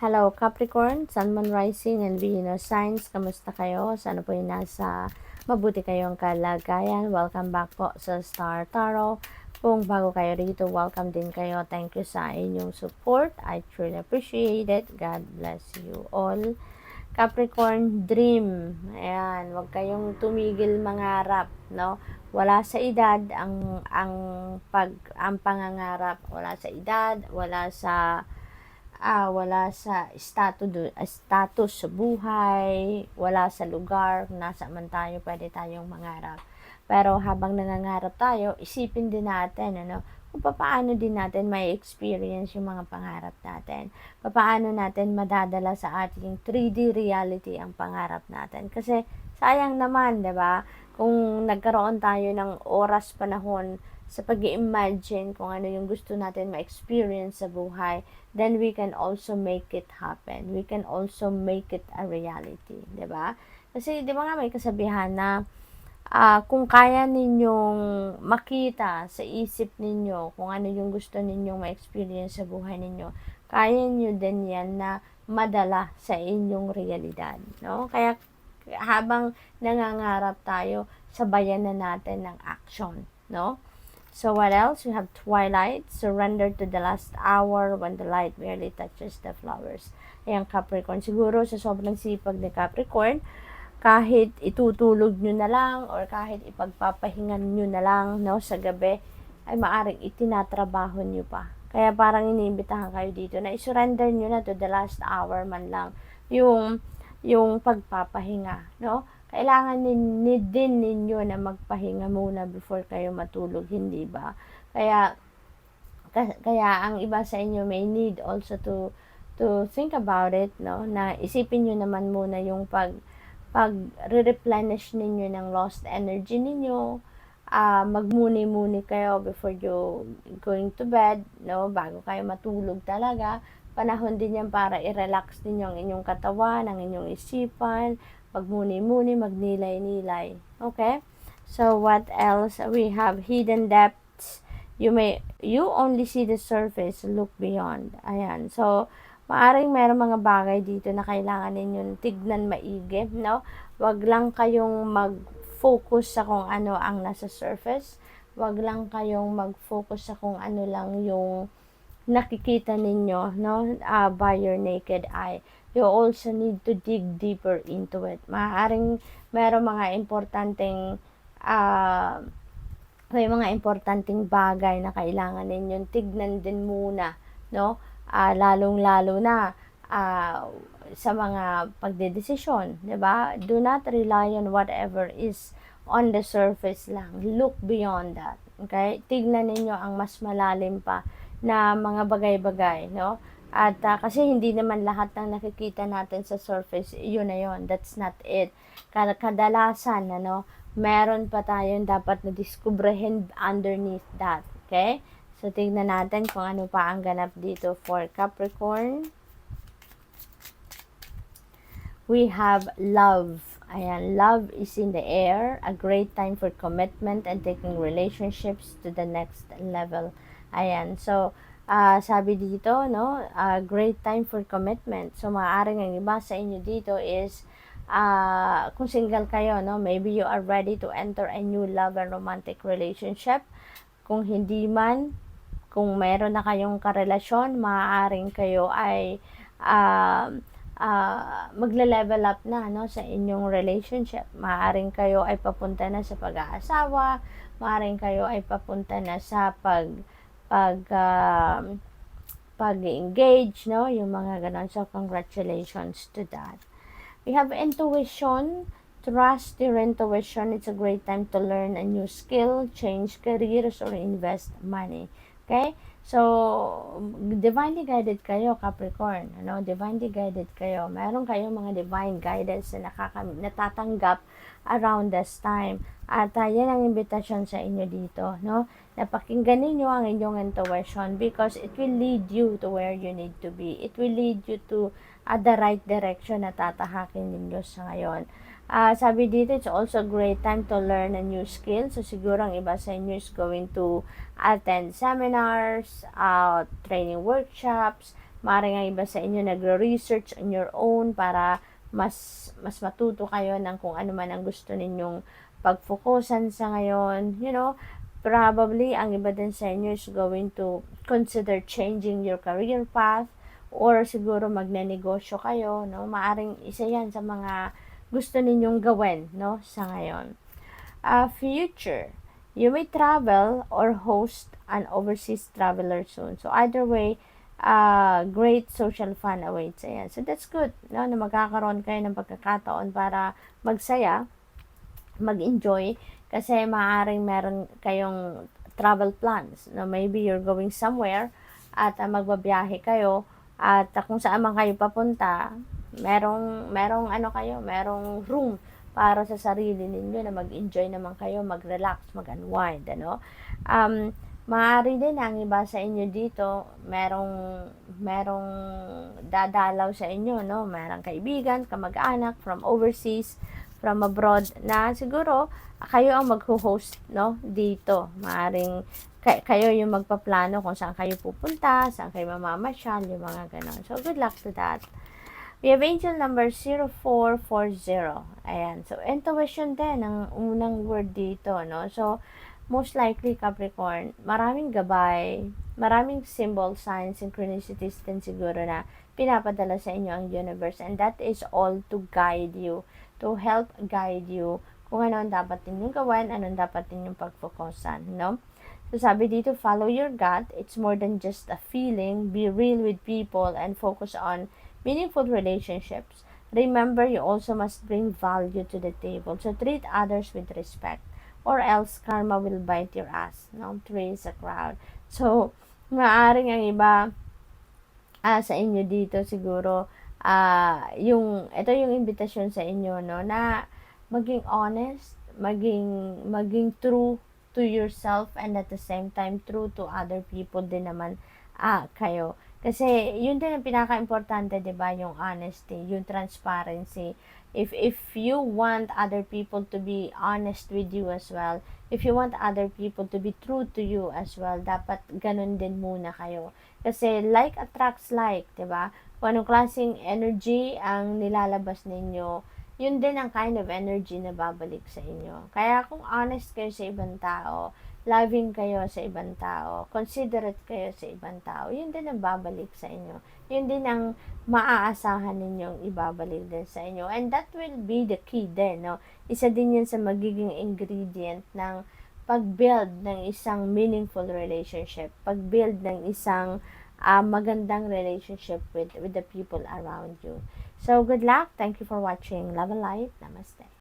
Hello Capricorn, Sun, Moon, Rising, and Venus signs. Kamusta kayo? Sana po yung nasa mabuti kayong kalagayan. Welcome back po sa Star Tarot. Kung bago kayo rito, welcome din kayo. Thank you sa inyong support. I truly appreciate it. God bless you all. Capricorn, dream. Ayan, huwag kayong tumigil mangarap, no? Wala sa edad ang pangangarap. Wala sa edad, wala sa status sa buhay, wala sa lugar, nasa man tayo, pwede tayong mangarap. Pero habang nangangarap tayo, isipin din natin, kung paano din natin may experience yung mga pangarap natin. Paano natin madadala sa ating 3D reality ang pangarap natin. Kasi sayang naman, 'di ba? Kung nagkaroon tayo ng oras, panahon sa pag-imagine kung ano yung gusto natin ma-experience sa buhay, then we can also make it happen. We can also make it a reality, 'di ba? Kasi 'di ba nga may kasabihan na kung kaya ninyong makita sa isip ninyo kung ano yung gusto ninyong ma-experience sa buhay ninyo, kaya niyo din yan na madala sa inyong realidad, no? Kaya habang nangangarap tayo, sabayan na natin ng action, no? So what else? We have twilight, surrender to the last hour when the light barely touches the flowers. Ayan, Capricorn. Siguro sa sobrang sipag ni Capricorn, kahit itutulog nyo na lang or kahit ipagpapahingan nyo na lang, no, sa gabi, ay maaring itinatrabaho nyo pa. Kaya parang iniimbitahan kayo dito na isurrender nyo na to the last hour man lang yung pagpapahinga, no? Kailangan din ninyo na magpahinga muna before kayo matulog, hindi ba? Kaya ang iba sa inyo may need also to think about it, no? Na isipin niyo naman muna yung pag re-replenish ninyo ng lost energy ninyo, magmuni-muni kayo before you going to bed, no? Bago kayo matulog talaga. Panahon din yan para i-relax ninyo ang inyong katawan, ang inyong isipan, magmuni-muni, magnilay-nilay. Okay? So, what else? We have hidden depths. You only see the surface, look beyond. Ayan. So, maaring merong mga bagay dito na kailangan ninyong tignan maigi, no? Wag lang kayong mag-focus sa kung ano ang nasa surface. Wag lang kayong mag-focus sa kung ano lang yung nakikita ninyo, no? By your naked eye. You also need to dig deeper into it. Maaaring merong mga may mga importanteng bagay na kailangan ninyong tignan din muna, no? Lalong-lalo na sa mga pagdedesisyon, 'di ba? Do not rely on whatever is on the surface lang. Look beyond that. Okay? Tignan ninyo ang mas malalim pa na mga bagay-bagay, no? At kasi hindi naman lahat ng nakikita natin sa surface, yun na yun. That's not it. Kadalasan, meron pa tayong dapat na diskubrehin underneath that. Okay? So, tignan natin kung ano pa ang ganap dito for Capricorn. We have love. Ayan, love is in the air. A great time for commitment and taking relationships to the next level. Ayan, so, sabi dito, no, a great time for commitment. So, maaaring ang iba sa inyo dito is, kung single kayo, no, maybe you are ready to enter a new love and romantic relationship. Kung hindi man, kung meron na kayong karelasyon, maaaring kayo ay magle-level up na, no, sa inyong relationship. Maaaring kayo ay papunta na sa pag-aasawa, maaaring kayo ay papunta na sa pag-engage, no, yung mga ganon. So, congratulations to that. We have intuition. Trust your intuition. It's a great time to learn a new skill, change careers, or invest money. Okay? So, divinely guided kayo, Capricorn. Divinely guided kayo. Meron kayong mga divine guidance na natatanggap around this time. At yan ang invitation sa inyo dito, no? Napakinggan ninyo ang inyong intuition because it will lead you to where you need to be. It will lead you to the right direction na tatahakin ninyo sa ngayon. Sabi dito, it's also a great time to learn a new skill. So, siguro ang iba sa inyo is going to attend seminars, training workshops, Maaaring ang iba sa inyo nagre-research on your own para mas matuto kayo ng kung ano man ang gusto ninyong pag-focusan sa ngayon. Probably ang iba din sa inyo is going to consider changing your career path, or siguro magnenegosyo kayo, no? Maaring isa yan sa mga gusto ninyong gawin, no, sa ngayon. Future, you may travel or host an overseas traveler soon. So either way, great social fun awaits. Ayan. So that's good, no, na magkakaroon kayo ng pagkakataon para magsaya, mag-enjoy, kasi maaaring meron kayong travel plans, no? Maybe you're going somewhere at magbabiyahe kayo, at kung saan man kayo papunta, merong merong room para sa sarili ninyo na mag-enjoy naman kayo, mag-relax, mag-unwind, ano. Maaari din ang iba sa inyo dito, merong dadalaw sa inyo, no, merong kaibigan, kamag-anak from overseas, from abroad, na siguro kayo ang magho-host, no, dito. Maaring kayo yung magpaplano kung saan kayo pupunta, saan kayo mamamasyal, yung mga ganon. So good luck to that. We have angel number 0440. Ayan. So, intuition din ang unang word dito, no? So, most likely, Capricorn, maraming gabay, maraming symbol, signs, synchronicities din siguro na pinapadala sa inyo ang universe. And that is all to guide you, to help guide you kung ano ang dapat ninyong gawin, anong dapat ninyong pag-focusan, no? So, sabi dito, follow your gut. It's more than just a feeling. Be real with people and focus on meaningful relationships. Remember, you also must bring value to the table. So, treat others with respect, or else karma will bite your ass. No? Three is a crowd. So, maaring ang iba sa inyo dito siguro, ito yung invitation sa inyo, no, na maging honest, maging true to yourself, and at the same time true to other people din naman kayo. Kasi yun din ang pinaka-importante, 'di ba, yung honesty, yung transparency. If you want other people to be honest with you as well, if you want other people to be true to you as well, dapat ganun din muna kayo. Kasi like attracts like, 'di ba? Kung anong klaseng energy ang nilalabas ninyo, yun din ang kind of energy na babalik sa inyo. Kaya kung honest kayo sa ibang tao, loving kayo sa ibang tao, considerate kayo sa ibang tao, yun din ang babalik sa inyo. Yun din ang maaasahan ninyong ibabalik din sa inyo. And that will be the key din, no? Isa din yan sa magiging ingredient ng pag-build ng isang meaningful relationship, pag-build ng isang magandang relationship with the people around you. So, good luck. Thank you for watching. Love and light. Namaste.